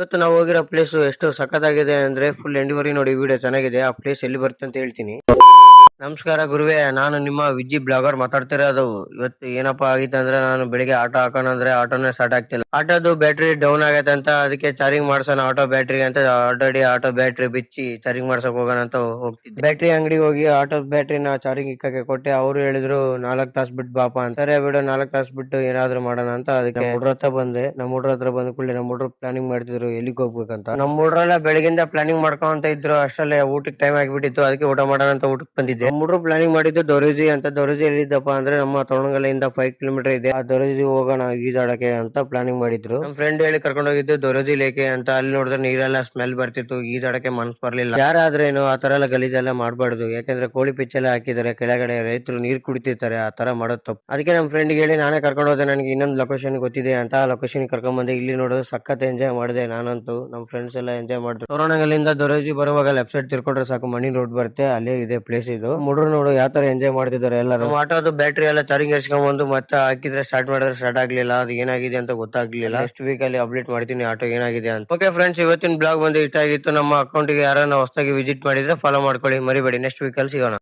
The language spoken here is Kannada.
ಇವತ್ತು ನಾವು ಹೋಗಿರೋ ಪ್ಲೇಸ್ ಎಷ್ಟು ಸಖತ್ತಾಗಿದೆ ಅಂದ್ರೆ ಫುಲ್ ಎಂಡಿವರೆಗೆ ನೋಡಿ ವಿಡಿಯೋ ಚೆನ್ನಾಗಿದೆ. ಆ ಪ್ಲೇಸ್ ಎಲ್ಲಿ ಬರುತ್ತೆ ಅಂತ ಹೇಳ್ತೀನಿ. ನಮಸ್ಕಾರ ಗುರುವೇ, ನಾನು ನಿಮ್ಮ ವಿಜಿ ಬ್ಲಾಗರ್ ಮಾತಾಡ್ತಿರೋದು. ಇವತ್ತು ಏನಪ್ಪಾ ಆಗಿತ್ತು ಅಂದ್ರೆ ನಾನು ಬೆಳಿಗ್ಗೆ ಆಟೋ ಹಾಕೋಣ ಅಂದ್ರೆ ಆಟೋನೇ ಸ್ಟಾರ್ಟ್ ಆಗ್ತಿಲ್ಲ. ಆಟೋದು ಬ್ಯಾಟ್ರಿ ಡೌನ್ ಆಗೈತೆ ಅಂತ ಅದಕ್ಕೆ ಚಾರ್ಜಿಂಗ್ ಮಾಡ್ಸೋಣ ಆಟೋ ಬ್ಯಾಟ್ರಿ ಅಂತ ಆಲ್ರೆಡಿ ಆಟೋ ಬ್ಯಾಟ್ರಿ ಬಿಚ್ಚಿ ಚಾರ್ಜಿಂಗ್ ಮಾಡ್ಸಕ್ ಹೋಗೋಣ ಅಂತ ಹೋಗ್ತಿದ್ದೆ. ಬ್ಯಾಟ್ರಿ ಅಂಗಡಿಗೆ ಹೋಗಿ ಆಟೋ ಬ್ಯಾಟ್ರಿನ ಚಾರ್ಜಿಂಗ್ ಇಕ್ಕಕ್ಕೆ ಕೊಟ್ಟೆ. ಅವರು ಹೇಳಿದ್ರು 4 ತಾಸು ಬಿಟ್ಟು ಬಾಪ ಅಂತ. ಸರಿ ಬಿಡು 4 ತಾಸು ಬಿಟ್ಟು ಏನಾದ್ರು ಮಾಡೋಣ ಅಂತ ಅದಕ್ಕೆ ನಮ್ಮ ಹುಡ್ರ ಹತ್ರ ಬಂದೆ. ನಮ್ಮ ಹುಡ್ರ ಹತ್ರ ಬಂದ ಕೂಡಲೇ ನಮ್ಮ ಹುಡ್ರು ಪ್ಲಾನಿಂಗ್ ಮಾಡ್ತಿದ್ರು ಎಲ್ಲಿಗೆ ಹೋಗ್ಬೇಕಂತ. ನಮ್ಮ ಹುಡ್ರೆಲ್ಲ ಬೆಳಗಿಂದ ಪ್ಲಾನಿಂಗ್ ಮಾಡ್ಕೊಂತ ಇದ್ರು. ಅಷ್ಟಲ್ಲೇ ಊಟಕ್ಕೆ ಟೈಮ್ ಆಗಿಬಿಟ್ಟಿತ್ತು. ಅದಕ್ಕೆ ಊಟ ಮಾಡೋಣ ಅಂತ ಊಟಕ್ಕೆ ಬಂದಿದ್ದೆ. ನಮ್ಮ ಹುಡ್ರು ಪ್ಲಾನಿಂಗ್ ಮಾಡಿದ್ದು ದೊರಜಿ ಅಂತ. ದೊರಜಿ ಎಲ್ಲಿದ್ದಪ್ಪ ಅಂದ್ರೆ ನಮ್ಮ ತೊಣಗಲೆಯಿಂದ 5 ಕಿಲೋಮೀಟರ್ ಇದೆ. ಆ ದೊರಜಿ ಹೋಗೋಣ ಈಜಾಡಕ್ಕೆ ಅಂತ ಪ್ಲಾನಿಂಗ್ ಮಾಡಿದ್ರು. ನಮ್ಮ ಫ್ರೆಂಡ್ ಹೇಳಿ ಕರ್ಕೊಂಡು ಹೋಗಿದ್ದು ದೊರಜಿ ಲೇಕೆ ಅಂತ. ಅಲ್ಲಿ ನೋಡಿದ್ರೆ ನೀರೆಲ್ಲ ಸ್ಮೆಲ್ ಬರ್ತಿತ್ತು. ಈಜಾಡಕ್ಕೆ ಮನ್ಸ್ ಬರ್ಲಿಲ್ಲ. ಯಾರಾದ್ರೇನು ಆ ತರ ಎಲ್ಲ ಗಲೀಜೆಲ್ಲ ಮಾಡಬಾರ್ದು. ಯಾಕಂದ್ರೆ ಕೋಳಿ ಪಿಚ್ಚೆಲ್ಲ ಹಾಕಿದ್ದಾರೆ ಕೆಳಗಡೆ, ರೈತರು ನೀರ್ ಕುಡಿತಿರ್ತಾರೆ. ಆ ತರ ಮಾಡೋದು ತಪ್ಪು. ಅದಕ್ಕೆ ನಮ್ಮ ಫ್ರೆಂಡ್ ಹೇಳಿ ನಾನೇ ಕರ್ಕೊಂಡು ಹೋದೆ. ನನಗೆ ಇನ್ನೊಂದು ಲೊಕೇಶನ್ ಗೊತ್ತಿದೆ ಅಂತ ಆ ಲೊಕೇಶನ್ ಕರ್ಕೊಂಡ್ ಬಂದೆ. ಇಲ್ಲಿ ನೋಡೋದು ಸಖತ್ ಎಂಜಾಯ್ ಮಾಡಿದೆ ನಾನಂತೂ. ನಮ್ಮ ಫ್ರೆಂಡ್ಸ್ ಎಲ್ಲ ಎಂಜಾಯ್ ಮಾಡಿದ್ರು. ತೋರಣಗಲ್ಲಿಂದ ದೊರಜಿ ಬರುವಾಗ ಲೆಫ್ಟ್ ಸೈಡ್ ತಿರ್ಕೊಂಡ್ರೆ ಸಾಕು, ಮಣ್ಣಿನ ರೋಡ್ ಬರುತ್ತೆ. ಅಲ್ಲೇ ಇದೆ ಪ್ಲೇಸ್ ಇದು. ಮುಡ್ರು ನೋಡು ಯಾವ ತರ ಎಂಜಾಯ್ ಮಾಡ್ತಿದ್ದಾರೆ ಎಲ್ಲರೂ. ಆಟೋದು ಬ್ಯಾಟ್ರಿ ಎಲ್ಲ ಚಾರ್ಜಿಂಗ್ ಹಚ್ಕೊಂಡ್ ಬಂದು ಮತ್ತೆ ಹಾಕಿದ್ರೆ ಸ್ಟಾರ್ಟ್ ಮಾಡಿದ್ರೆ ಸ್ಟಾರ್ಟ್ ಆಗ್ಲಿಲ್ಲ. ಅದು ಏನಾಗಿದೆ ಅಂತ ಗೊತ್ತಾಗ್ಲಿಲ್ಲ. ನೆಕ್ಸ್ಟ್ ವೀಕ್ ಅಲ್ಲಿ ಅಪ್ಡೇಟ್ ಮಾಡ್ತೀನಿ ಆಟೋ ಏನಾಗಿದೆ ಅಂತ. ಓಕೆ ಫ್ರೆಂಡ್ಸ್, ಇವತ್ತಿನ ಬ್ಲಾಗ್ ಬಂದು ಇಷ್ಟ ಆಗಿತ್ತು. ನಮ್ಮ ಅಕೌಂಟ್ ಗೆ ಯಾರನ್ನ ಹೊಸದಾಗಿ ವಿಸಿಟ್ ಮಾಡಿದ್ರೆ ಫಾಲೋ ಮಾಡ್ಕೊಳ್ಳಿ, ಮರಿಬೇಡಿ. ನೆಕ್ಸ್ಟ್ ವೀಕ್ ಅಲ್ಲಿ ಸಿಗೋಣ.